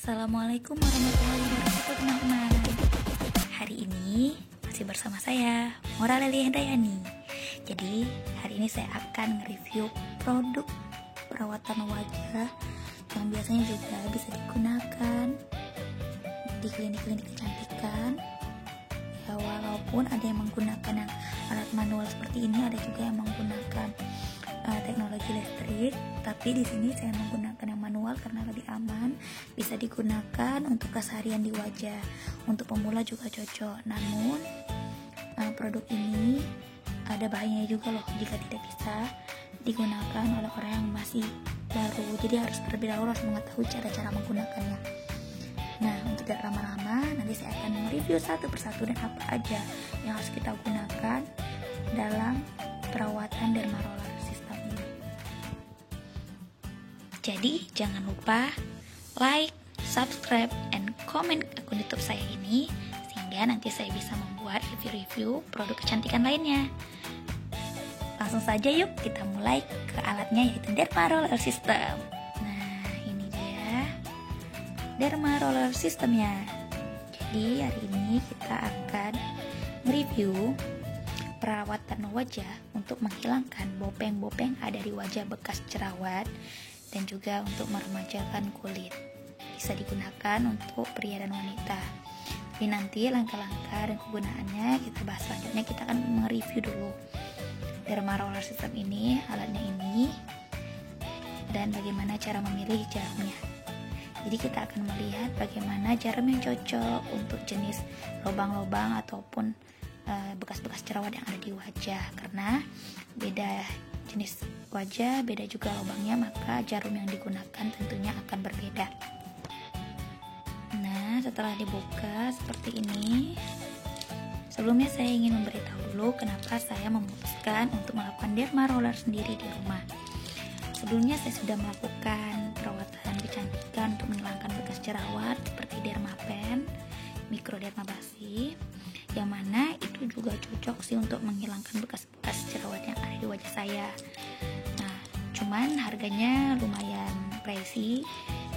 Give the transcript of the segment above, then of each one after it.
Assalamualaikum warahmatullahi wabarakatuh teman-teman. Hari ini masih bersama saya Mora Leli Hendayani. Jadi hari ini saya akan nge-review produk perawatan wajah yang biasanya juga bisa digunakan di klinik-klinik kecantikan. Ya, walaupun ada yang menggunakan yang alat manual seperti ini, ada juga yang menggunakan teknologi listrik, tapi di sini saya menggunakan yang manual karena lebih aman, bisa digunakan untuk keseharian di wajah. Untuk pemula juga cocok. Namun produk ini ada bahayanya juga loh jika tidak bisa digunakan oleh orang yang masih baru. Jadi harus terlebih dahulu harus mengetahui cara-cara menggunakannya. Nah, untuk tidak lama-lama, nanti saya akan mereview satu persatu dan apa aja yang harus kita gunakan dalam perawatan derma roller system ini. Jadi jangan lupa like, subscribe, and comment akun YouTube saya ini sehingga nanti saya bisa membuat review-review produk kecantikan lainnya. Langsung saja yuk kita mulai ke alatnya, yaitu derma roller system. Nah, ini dia derma roller systemnya. Jadi hari ini kita akan mereview perawatan wajah untuk menghilangkan bopeng-bopeng ada di wajah bekas jerawat dan juga untuk meremajakan kulit. Bisa digunakan untuk pria dan wanita. Tapi nanti langkah-langkah dan kegunaannya kita bahas selanjutnya. Kita akan mereview dulu derma roller system ini, alatnya ini, dan bagaimana cara memilih jarumnya. Jadi kita akan melihat bagaimana jarum yang cocok untuk jenis lubang-lubang ataupun bekas-bekas jerawat yang ada di wajah. Karena beda jenis wajah, beda juga lubangnya, maka jarum yang digunakan tentunya akan berbeda. Nah, setelah dibuka seperti ini, sebelumnya saya ingin memberitahu dulu kenapa saya memutuskan untuk melakukan derma roller sendiri di rumah. Sebelumnya saya sudah melakukan perawatan kecantikan untuk menghilangkan bekas jerawat seperti dermapen, mikrodermabasi, yang mana itu juga cocok sih untuk menghilangkan bekas-bekas jerawat yang ada di wajah saya. Nah, cuman harganya lumayan pricey,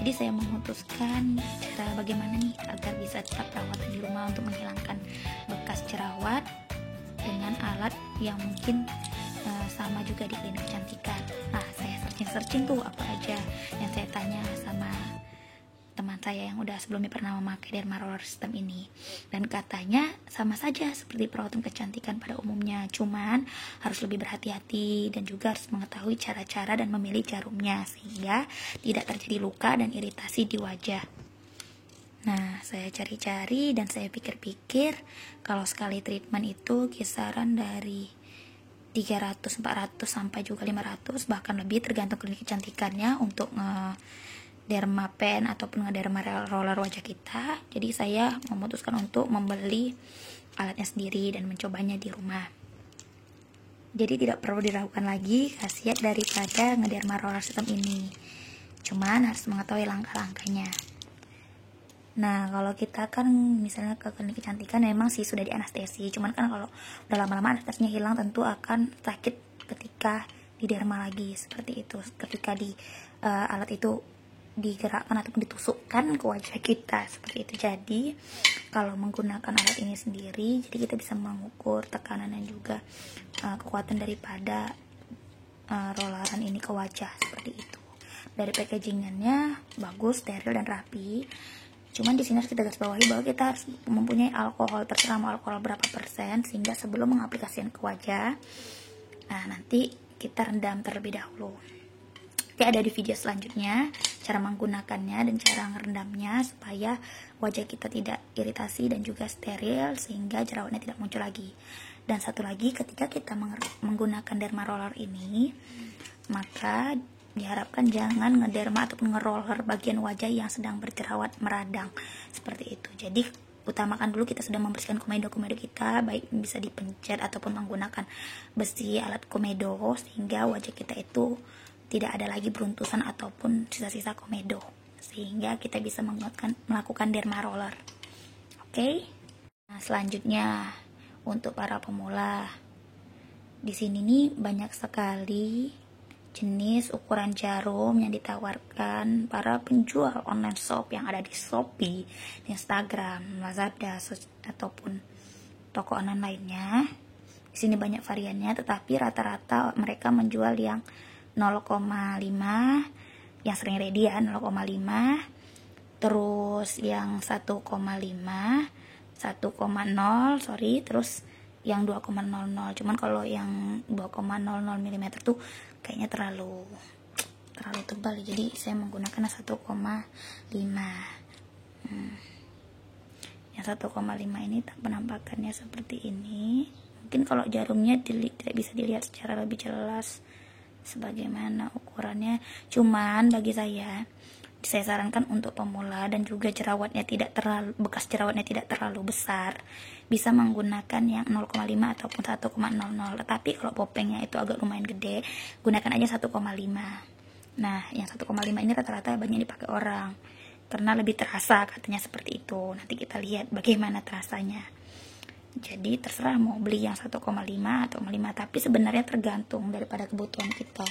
jadi saya memutuskan cara bagaimana nih agar bisa tetap perawatan di rumah untuk menghilangkan bekas jerawat dengan alat yang mungkin sama juga di klinik kecantikan. Nah, saya searching tuh apa aja yang saya tanya sama teman saya yang udah sebelumnya pernah memakai derma roller system ini, dan katanya sama saja seperti perawatan kecantikan pada umumnya, cuman harus lebih berhati-hati dan juga harus mengetahui cara-cara dan memilih jarumnya sehingga tidak terjadi luka dan iritasi di wajah. Nah, saya cari-cari dan saya pikir-pikir kalau sekali treatment itu kisaran dari 300-400 sampai juga 500 bahkan lebih tergantung klinik kecantikannya untuk derma pen ataupun ngederma roller wajah kita. Jadi saya memutuskan untuk membeli alatnya sendiri dan mencobanya di rumah. Jadi tidak perlu diragukan lagi khasiat daripada ngederma roller system ini. Cuman harus mengetahui langkah-langkahnya. Nah, kalau kita kan misalnya ke klinik kecantikan memang sih sudah di anestesi. Cuman kan kalau udah lama-lama anestesinya hilang tentu akan sakit ketika diderma lagi seperti itu. Ketika di alat itu digerakkan ataupun ditusukkan ke wajah kita seperti itu. Jadi kalau menggunakan alat ini sendiri, jadi kita bisa mengukur tekanan dan juga kekuatan daripada rolleran ini ke wajah seperti itu. Dari packagingnya bagus, steril dan rapi. Cuman di sini harus kita garis bawahi bahwa kita harus mempunyai alkohol, terserah mau alkohol berapa persen, sehingga sebelum mengaplikasikan ke wajah, nah nanti kita rendam terlebih dahulu. Nanti ada di video selanjutnya cara menggunakannya dan cara ngerendamnya supaya wajah kita tidak iritasi dan juga steril sehingga jerawatnya tidak muncul lagi. Dan satu lagi, ketika kita menggunakan derma roller ini, maka diharapkan jangan ngederma ataupun ngeroller bagian wajah yang sedang berjerawat meradang seperti itu. Jadi utamakan dulu kita sudah membersihkan komedo-komedo kita, baik bisa dipencet ataupun menggunakan besi alat komedo sehingga wajah kita itu tidak ada lagi beruntusan ataupun sisa-sisa komedo, sehingga kita bisa melakukan derma roller. Oke. Nah, selanjutnya untuk para pemula, di sini nih banyak sekali jenis ukuran jarum yang ditawarkan para penjual online shop yang ada di Shopee, Instagram, Lazada, ataupun toko online lainnya. Di sini banyak variannya, tetapi rata-rata mereka menjual yang 0,5, yang sering ready ya 0,5, terus yang 1,5, 1,0 terus yang 2,00. Cuman kalau yang 2,00 mm tuh kayaknya terlalu tebal, jadi saya menggunakan 1,5. Yang 1,5 ini penampakannya seperti ini. Mungkin kalau jarumnya tidak bisa dilihat secara lebih jelas sebagaimana ukurannya. Cuman bagi saya sarankan untuk pemula dan juga bekas jerawatnya tidak terlalu besar, bisa menggunakan yang 0,5 ataupun 1,00. Tetapi kalau popengnya itu agak lumayan gede, gunakan aja 1,5. Nah, yang 1,5 ini rata-rata banyak dipakai orang karena lebih terasa, katanya seperti itu. Nanti kita lihat bagaimana terasanya. Jadi terserah mau beli yang 1,5 atau 5, tapi sebenarnya tergantung daripada kebutuhan kita.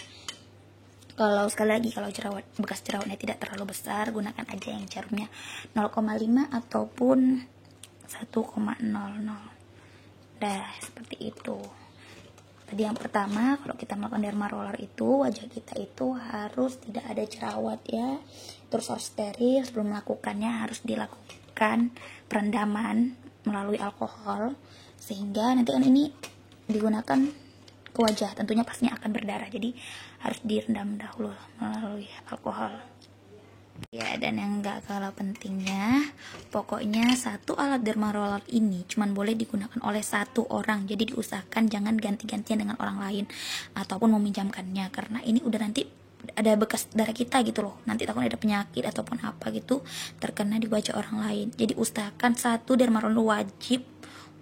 Kalau sekali lagi, kalau bekas jerawatnya tidak terlalu besar, gunakan aja yang jarumnya 0,5 ataupun 1,00. Dah, seperti itu. Tadi yang pertama, kalau kita melakukan derma roller itu, wajah kita itu harus tidak ada jerawat ya. Terus harus steril. Sebelum melakukannya harus dilakukan perendaman melalui alkohol, sehingga nanti kan ini digunakan ke wajah, tentunya pastinya akan berdarah, jadi harus direndam dahulu melalui alkohol ya. Dan yang gak kalah pentingnya, pokoknya satu alat derma roller ini cuman boleh digunakan oleh satu orang, jadi diusahakan jangan ganti-gantian dengan orang lain ataupun meminjamkannya, karena ini udah nanti ada bekas darah kita gitu loh, nanti takut ada penyakit ataupun apa gitu terkena di wajah orang lain. Jadi usahakan satu derma roller wajib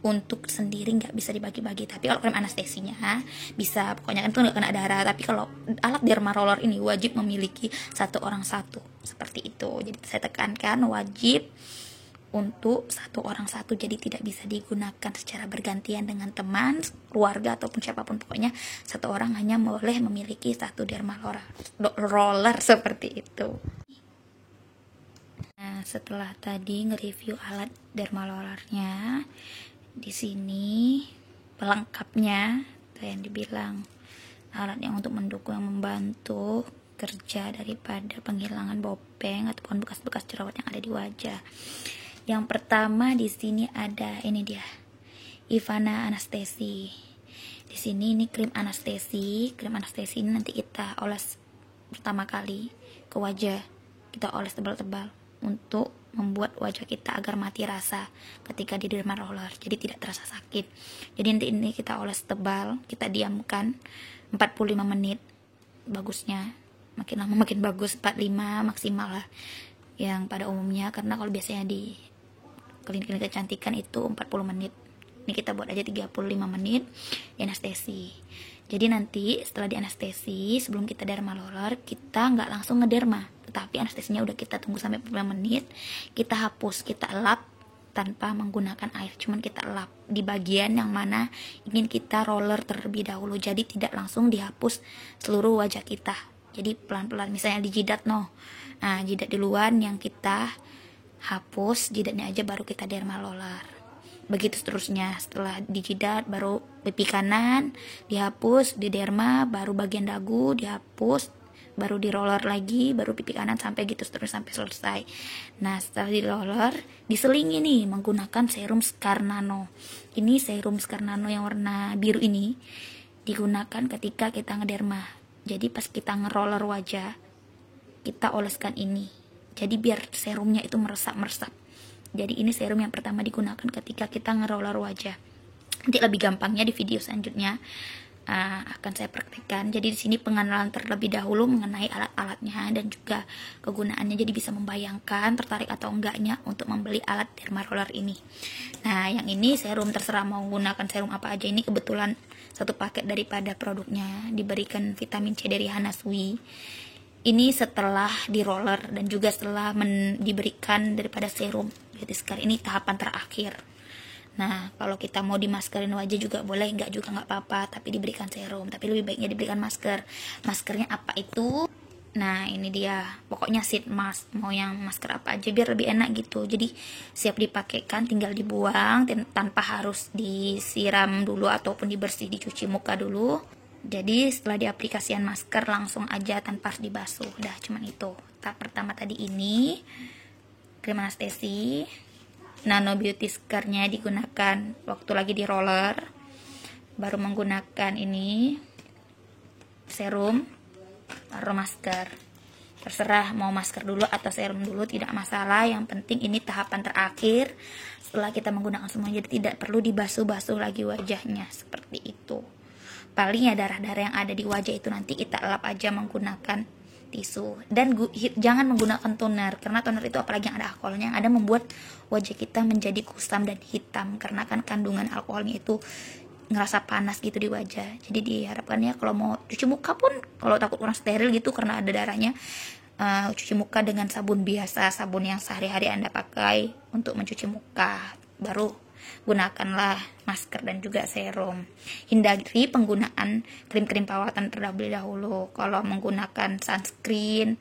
untuk sendiri, nggak bisa dibagi-bagi. Tapi kalau krem anestesinya bisa, pokoknya kan itu nggak kena darah. Tapi kalau alat derma roller ini wajib memiliki satu orang satu, seperti itu. Jadi saya tekankan wajib untuk satu orang satu, jadi tidak bisa digunakan secara bergantian dengan teman, keluarga ataupun siapapun. Pokoknya satu orang hanya boleh memiliki satu derma roller seperti itu. Nah, setelah tadi nge-review alat derma rollernya, di sini pelengkapnya yang dibilang alat yang untuk mendukung, yang membantu kerja daripada penghilangan bopeng ataupun bekas-bekas jerawat yang ada di wajah. Yang pertama di sini ada ini dia, Ivana Anestesi. Di sini ini krim anestesi. Krim anestesi ini nanti kita oles pertama kali ke wajah, kita oles tebal-tebal untuk membuat wajah kita agar mati rasa ketika di derma roller, jadi tidak terasa sakit. Jadi nanti ini kita oles tebal, kita diamkan 45 menit bagusnya, makin lama makin bagus, 45 maksimal lah yang pada umumnya, karena kalau biasanya di klinik-klinik kecantikan itu 40 menit. Ini kita buat aja 35 menit di anestesi. Jadi nanti setelah di anestesi, sebelum kita derma roller, kita nggak langsung ngederma, tetapi anestesinya udah kita tunggu sampai 45 menit, kita hapus, kita elap tanpa menggunakan air, cuman kita elap di bagian yang mana ingin kita roller terlebih dahulu. Jadi tidak langsung dihapus seluruh wajah kita, jadi pelan-pelan. Misalnya di jidat nah jidat duluan yang kita hapus, jidatnya aja baru kita derma roller. Begitu seterusnya, setelah di jidat baru pipi kanan dihapus, di derma baru bagian dagu dihapus, baru di roller lagi, baru pipi kanan, sampai gitu terus sampai selesai. Nah, setelah di roller, diselingi nih menggunakan serum Scar Nano. Ini serum Scar Nano yang warna biru ini digunakan ketika kita ngederma. Jadi pas kita ngeroller wajah, kita oleskan ini. Jadi biar serumnya itu meresap-meresap. Jadi ini serum yang pertama digunakan ketika kita ngeroller wajah. Nanti lebih gampangnya di video selanjutnya akan saya praktekkan. Jadi di sini pengenalan terlebih dahulu mengenai alat-alatnya dan juga kegunaannya, jadi bisa membayangkan tertarik atau enggaknya untuk membeli alat derma roller ini. Nah, yang ini serum, terserah mau menggunakan serum apa aja. Ini kebetulan satu paket daripada produknya diberikan vitamin C dari Hanasui. Ini setelah di roller dan juga setelah diberikan daripada serum. Jadi sekarang ini tahapan terakhir. Nah, kalau kita mau dimaskerin wajah juga boleh, enggak juga nggak apa-apa, tapi diberikan serum. Tapi lebih baiknya diberikan masker. Maskernya apa itu? Nah, ini dia. Pokoknya sheet mask, mau yang masker apa aja biar lebih enak gitu. Jadi siap dipakaikan, tinggal dibuang tanpa harus disiram dulu ataupun dibersih, dicuci muka dulu. Jadi setelah diaplikasikan masker langsung aja tanpa harus dibasuh. Udah cuman itu. Tahap pertama tadi ini krim anestesi. Nano Beauty Scare-nya digunakan waktu lagi di roller. Baru menggunakan ini serum, baru masker. Terserah mau masker dulu atau serum dulu, tidak masalah. Yang penting ini tahapan terakhir. Setelah kita menggunakan semua, jadi tidak perlu dibasuh-basuh lagi wajahnya, seperti itu. Paling ya darah-darah yang ada di wajah itu nanti kita lap aja menggunakan tisu. Dan jangan menggunakan toner, karena toner itu apalagi yang ada alkoholnya, yang ada membuat wajah kita menjadi kusam dan hitam, karena kan kandungan alkoholnya itu ngerasa panas gitu di wajah. Jadi diharapkannya kalau mau cuci muka pun, kalau takut kurang steril gitu karena ada darahnya, cuci muka dengan sabun biasa, sabun yang sehari-hari Anda pakai untuk mencuci muka. Baru gunakanlah masker dan juga serum. Hindari penggunaan krim-krim perawatan terlebih dahulu. Kalau menggunakan sunscreen,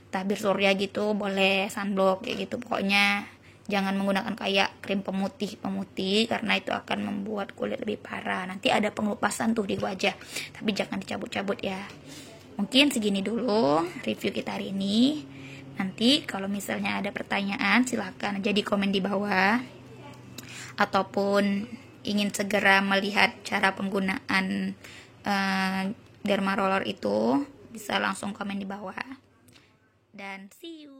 tabir surya gitu boleh, sunblock kayak gitu. Pokoknya jangan menggunakan kayak krim pemutih karena itu akan membuat kulit lebih parah. Nanti ada pengelupasan tuh di wajah. Tapi jangan dicabut-cabut ya. Mungkin segini dulu review kita hari ini. Nanti kalau misalnya ada pertanyaan silahkan aja di komen di bawah. Ataupun ingin segera melihat cara penggunaan derma roller itu, bisa langsung komen di bawah. Dan see you.